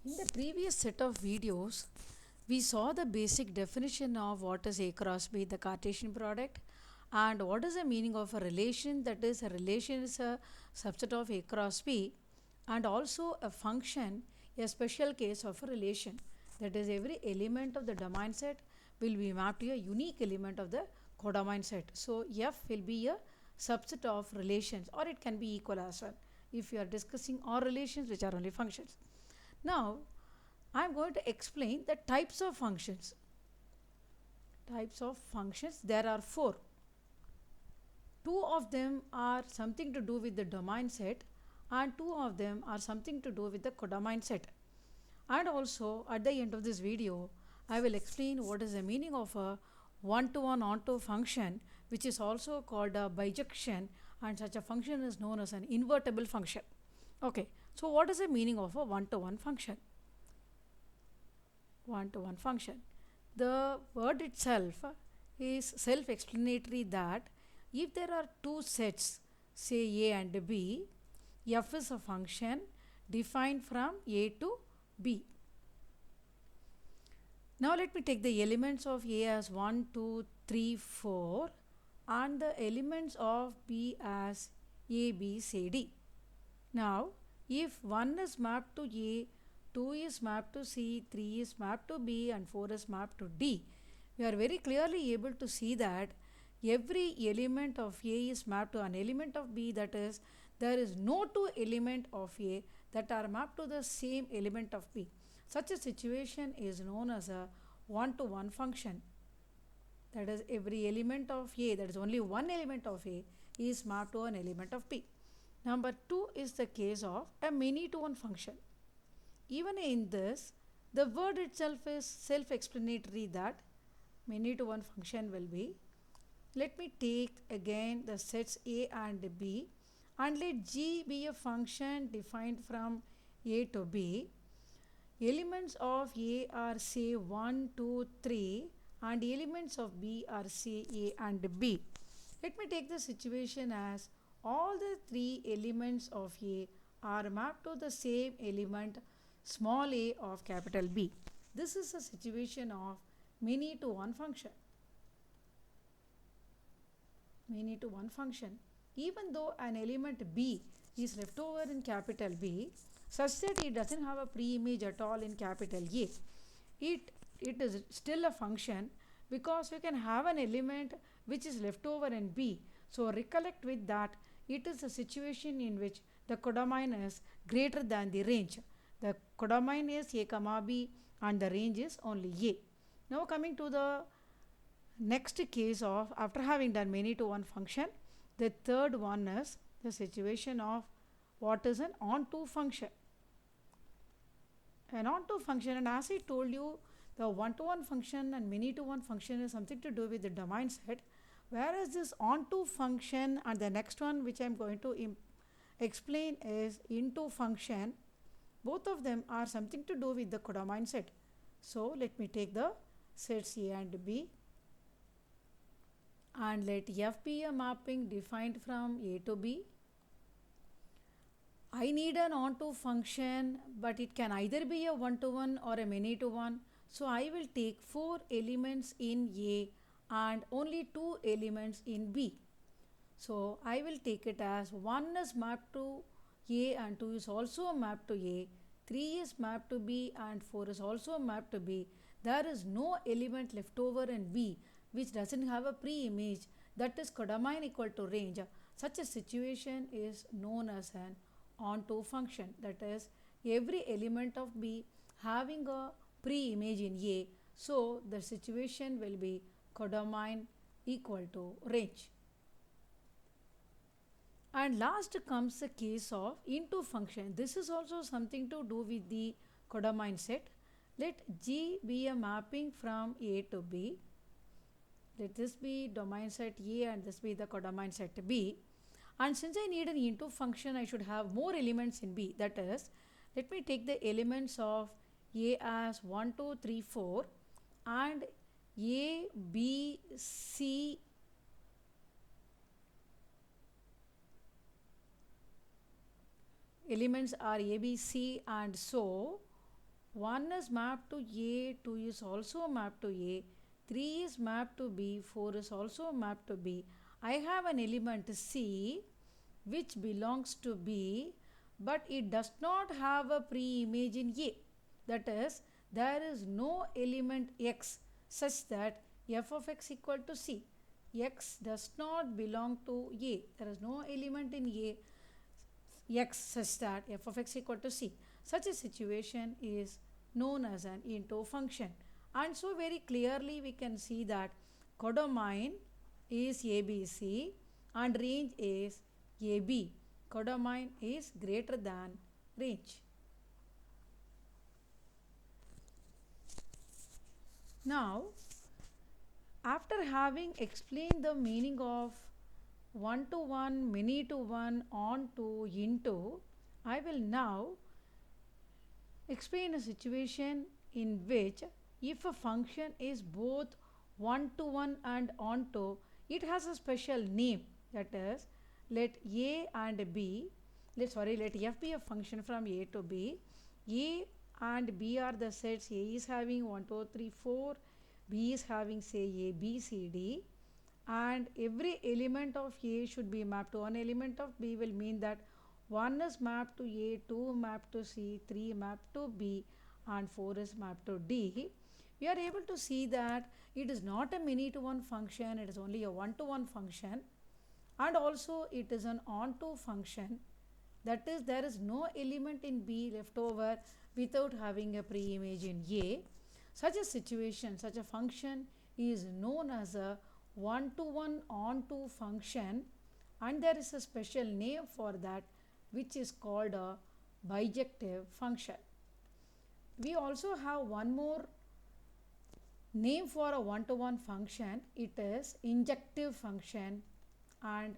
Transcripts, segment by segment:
In the previous set of videos, we saw the basic definition of what is A cross B, the Cartesian product, and what is the meaning of a relation. That is, a relation is a subset of A cross B, and also a function, a special case of a relation. That is, every element of the domain set will be mapped to a unique element of the codomain set. So, F will be a subset of relations, or it can be equal as well if you are discussing all relations which are only functions. Now, I am going to explain the types of functions. Types of functions, there are four. Two of them are something to do with the domain set, and two of them are something to do with the codomain set. And also, at the end of this video, I will explain what is the meaning of a one-to-one onto function, which is also called a bijection, and such a function is known as an invertible function. Okay, so what is the meaning of a one-to-one function? One-to-one function. The word itself is self-explanatory that if there are two sets, say A and B, F is a function defined from A to B. Now let me take the elements of A as 1, 2, 3, 4 and the elements of B as A, B, C, D. Now if 1 is mapped to A, 2 is mapped to C, 3 is mapped to B and 4 is mapped to D, we are very clearly able to see that every element of A is mapped to an element of B, that is, there is no two element of A that are mapped to the same element of B. Such a situation is known as a one-to-one function. That is, every element of A, that is only one element of A, is mapped to an element of B. Number 2 is the case of a many-to-one function. Even in this, the word itself is self-explanatory that many-to-one function will be. Let me take again the sets A and B and let G be a function defined from A to B. Elements of A are say 1, 2, 3 and elements of B are say A and B. Let me take the situation as all the three elements of A are mapped to the same element small a of capital B. This is a situation of many to one function. Many to one function. Even though an element B is left over in capital B, such that it doesn't have a pre-image at all in capital A, it is still a function because we can have an element which is left over in B. So recollect with that, it is a situation in which the codomain is greater than the range. The codomain is A comma B and the range is only A. Now coming to the next case of after having done many to one function, the third one is the situation of what is an onto function. An onto function, and as I told you, the one-to-one function and many-to-one function is something to do with the domain set, whereas this onto function and the next one which I am going to explain is into function. Both of them are something to do with the codomain set. So let me take the sets A and B and let F be a mapping defined from A to B. I need an onto function, but it can either be a one-to-one or a many-to-one. So I will take 4 elements in A and only 2 elements in B. So I will take it as 1 is mapped to A and 2 is also mapped to A, 3 is mapped to B and 4 is also mapped to B. There is no element left over in B which doesn't have a pre-image, that is codomain equal to range. Such a situation is known as an onto function. That is, every element of B having a pre-image in A, so the situation will be codomain equal to range. And last comes the case of into function. This is also something to do with the codomain set. Let G be a mapping from A to B. Let this be domain set A and this be the codomain set B. And since I need an into function, I should have more elements in B. That is, let me take the elements of A as 1, 2, 3, 4 and A, B, C, elements are A, B, C and so 1 is mapped to A, 2 is also mapped to A, 3 is mapped to B, 4 is also mapped to B. I have an element C which belongs to B, but it does not have a pre-image in A. That is, there is no element X such that f of x equal to C. X does not belong to A. There is no element in A x such that f of x equal to C. Such a situation is known as an into function. And so very clearly we can see that codomain is ABC and range is AB. Codomain is greater than range. Now, after having explained the meaning of one to one, many to one, on to, into, I will now explain a situation in which if a function is both one to one and on to, it has a special name. That is, let A and B, let f be a function from A to B. A and B are the sets. A is having 1, 2, 3, 4. B is having, say, A, B, C, D. And every element of A should be mapped to one element of B will mean that 1 is mapped to A, 2 mapped to C, 3 mapped to B, and 4 is mapped to D. We are able to see that it is not a many to one function, it is only a one to one function, and also it is an on to function. That is, there is no element in B left over without having a pre-image in A. Such a situation, such a function is known as a one to one on to function, and there is a special name for that which is called a bijective function. We also have one more name for a one to one function. It is injective function, and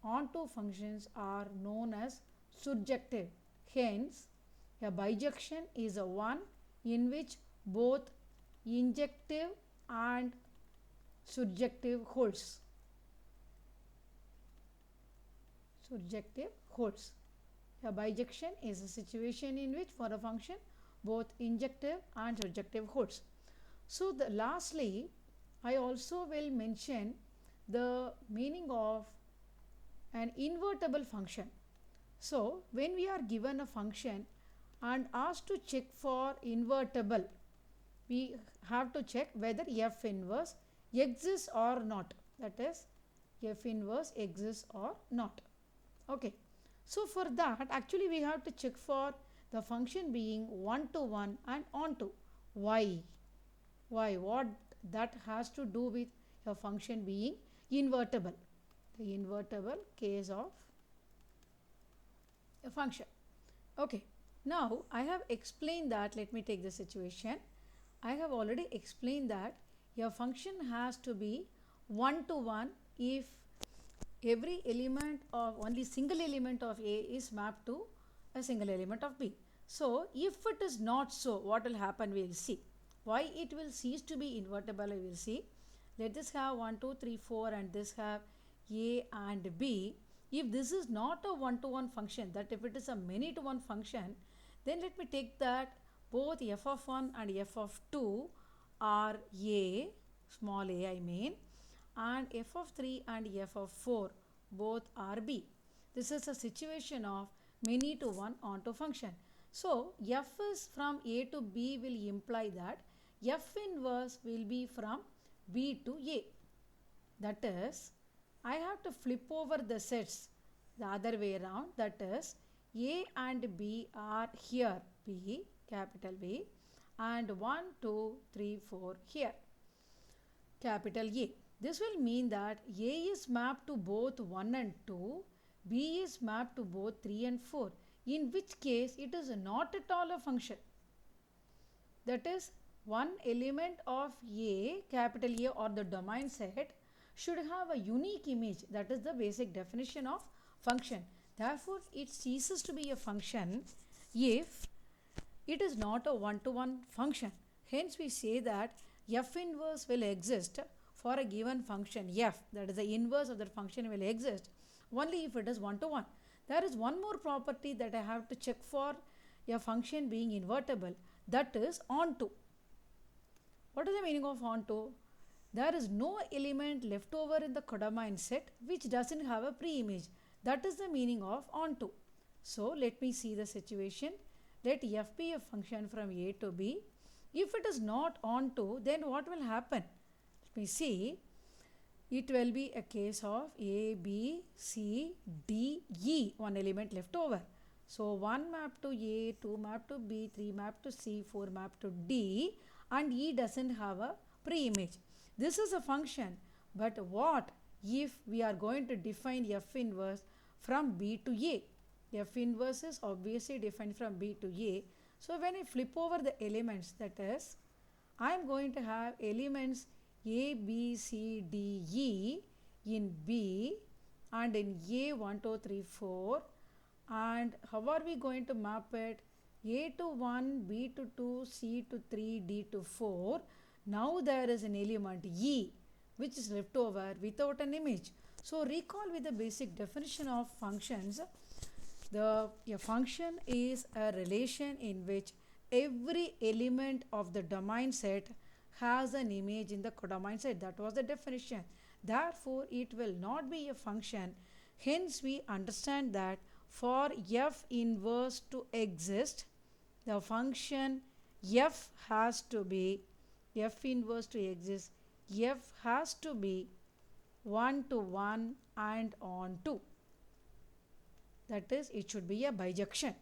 onto functions are known as surjective. Hence, a bijection is a one in which both injective and surjective holds. Surjective holds. A bijection is a situation in which for a function both injective and surjective holds. So lastly, I also will mention the meaning of an invertible function. So when we are given a function and asked to check for invertible, we have to check whether f inverse exists or not. That is, f inverse exists or not. Okay. So for that, actually we have to check for the function being one to one and on to. Why? Why? What that has to do with a function being invertible? The invertible case of a function. Okay. Now I have explained that. Let me take the situation. I have already explained that a function has to be one to one if every element of only single element of A is mapped to a single element of B. So if it is not so, what will happen? We will see. Why it will cease to be invertible, I will see. Let this have 1, 2, 3, 4 and this have A and B. If this is not a one to one function, that if it is a many to one function, then let me take that both f of 1 and f of 2 are A, small a I mean, and f of 3 and f of 4 both are B. This is a situation of many to one onto function. So f is from A to B will imply that f inverse will be from B to A. That is, I have to flip over the sets the other way around. That is, A and B are here, B, capital B, and 1, 2, 3, 4 here, capital A. This will mean that A is mapped to both 1 and 2, B is mapped to both 3 and 4, in which case it is not at all a function. That is, one element of A, capital A, or the domain set should have a unique image. That is the basic definition of function. Therefore, it ceases to be a function if it is not a one-to-one function. Hence, we say that f inverse will exist for a given function f, that is the inverse of that function will exist only if it is one-to-one. There is one more property that I have to check for a function being invertible. that is onto. What is the meaning of onto? There is no element left over in the codomain set which doesn't have a pre-image. That is the meaning of onto. So let me see the situation. Let f be a function from a to b. If it is not onto, then what will happen? Let me see. It will be a case of a, b, c, d, e, one element left over. So 1 map to a, 2 map to b, 3 map to c, 4 map to d, and e doesn't have a pre-image. This is a function, but what if we are going to define f inverse from b to a? F inverse is obviously defined from b to a. So when I flip over the elements, that is, I am going to have elements a, b, c, d, e in b, and in a 1, 2, 3, 4. And how are we going to map it? A to 1, b to 2, c to 3, d to 4. Now there is an element e which is left over without an image. So recall with the basic definition of functions. A function is a relation in which every element of the domain set has an image in the codomain set. That was the definition. Therefore, it will not be a function. Hence, we understand that for f inverse to exist, the function f has to be, f inverse to exist, f has to be 1 to 1 and on to. That is, it should be a bijection.